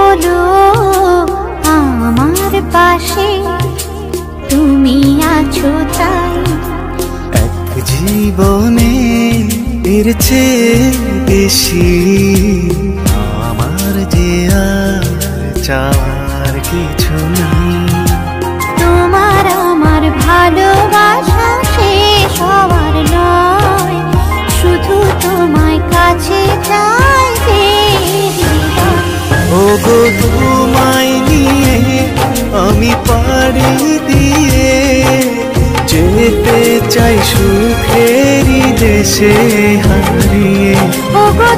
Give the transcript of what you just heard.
হলো আমার পাশে, তুমি আছো তাই। এক জীবনে এর চেয়ে বেশি আমার যে আর চাওয়ার কিছু নেই। তোমার আমার ভালোবাসা শেষ হওয়ার নয়, শুধু তোমায় কাছে চাইতে। ওগো তোমায় নিয়ে আমি পাড়ি দিয়ে যেতে চাই সুখেরই দেশে হারিয়ে। ওগো